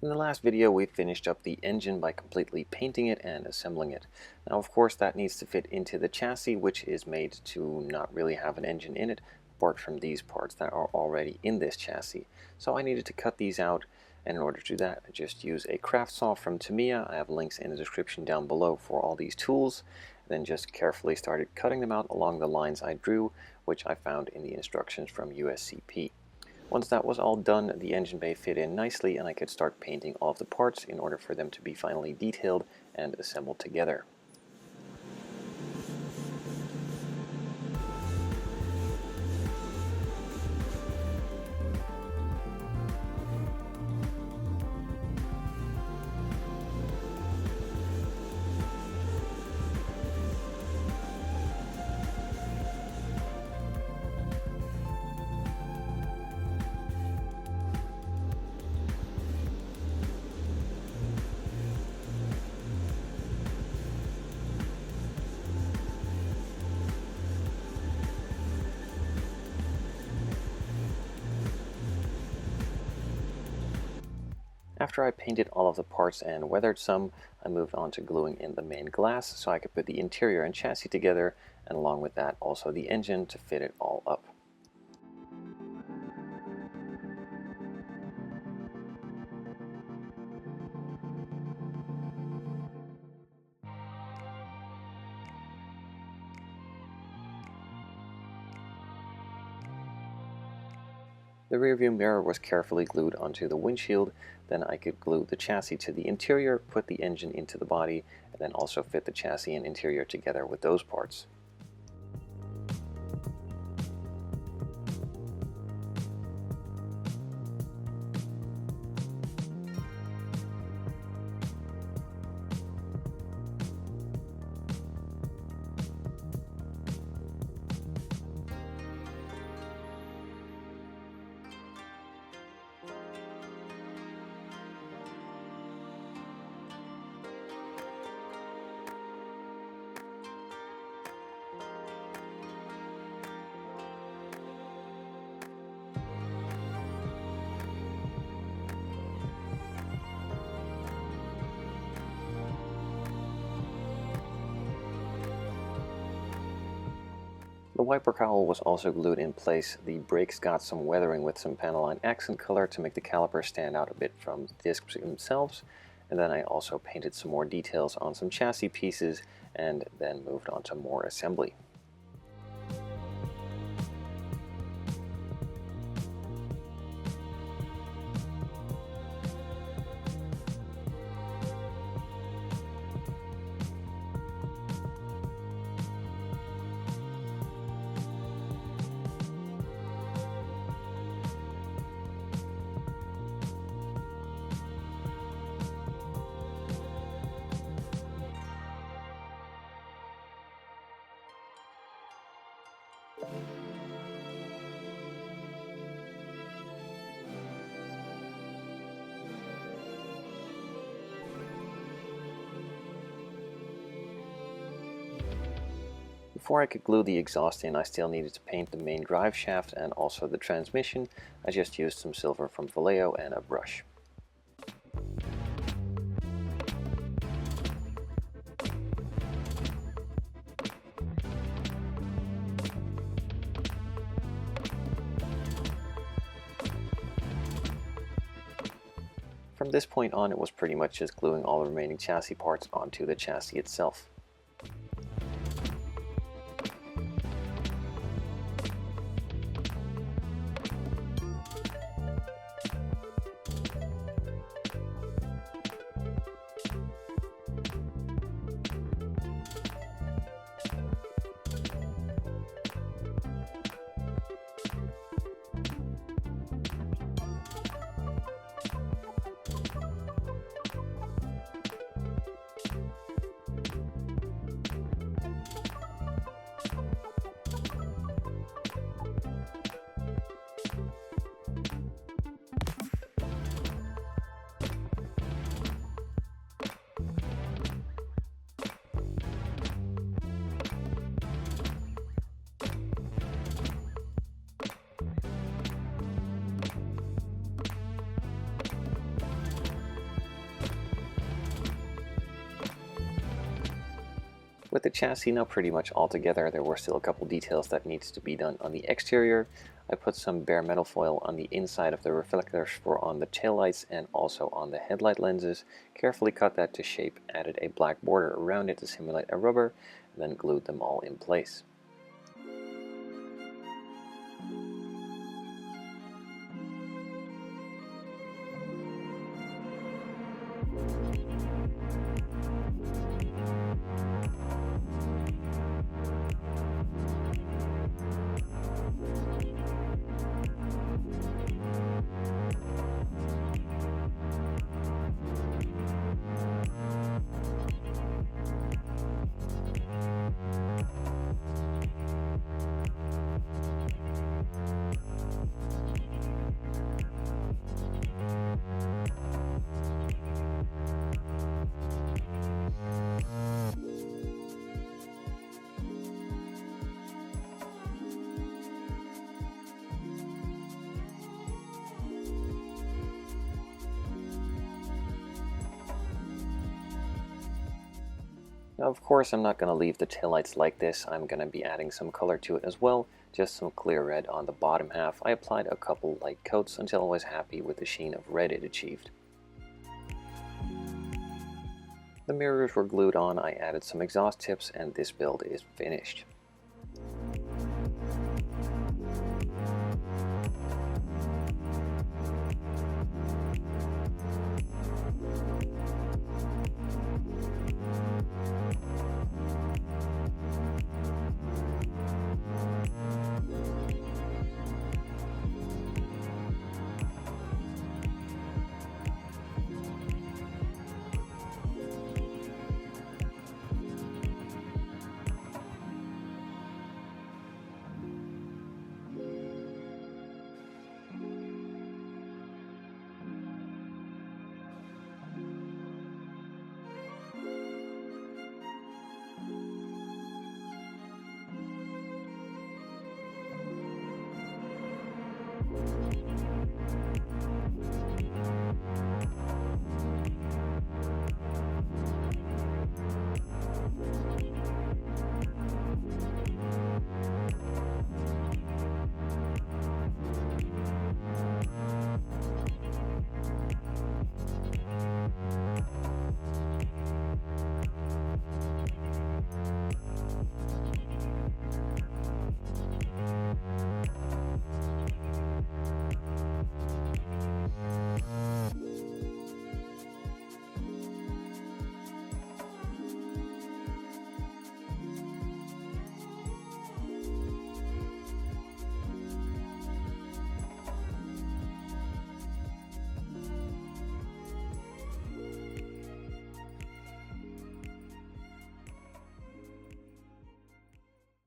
In the last video, we finished up the engine by completely painting it and assembling it. Now, of course, that needs to fit into the chassis, which is made to not really have an engine in it, apart from these parts that are already in this chassis. So I needed to cut these out, and in order to do that, I just use a craft saw from Tamiya. I have links in the description down below for all these tools. Then just carefully started cutting them out along the lines I drew, which I found in the instructions from USCP. Once that was all done, the engine bay fit in nicely and I could start painting all of the parts in order for them to be finally detailed and assembled together. After I painted all of the parts and weathered some, I moved on to gluing in the main glass so I could put the interior and chassis together, and along with that also the engine to fit it all up. The rearview mirror was carefully glued onto the windshield, then I could glue the chassis to the interior, put the engine into the body, and then also fit the chassis and interior together with those parts. The wiper cowl was also glued in place. The brakes got some weathering with some Panelline accent color to make the caliper stand out a bit from the discs themselves. And then I also painted some more details on some chassis pieces and then moved on to more assembly. Before I could glue the exhaust in, I still needed to paint the main drive shaft and also the transmission. I just used some silver from Vallejo and a brush. From this point on, it was pretty much just gluing all the remaining chassis parts onto the chassis itself. With the chassis now pretty much all together, there were still a couple details that needs to be done on the exterior. I put some bare metal foil on the inside of the reflectors for on the taillights and also on the headlight lenses, carefully cut that to shape, added a black border around it to simulate a rubber, and then glued them all in place. Now of course I'm not going to leave the taillights like this. I'm going to be adding some color to it as well, just some clear red on the bottom half. I applied a couple light coats until I was happy with the sheen of red it achieved. The mirrors were glued on, I added some exhaust tips, and this build is finished.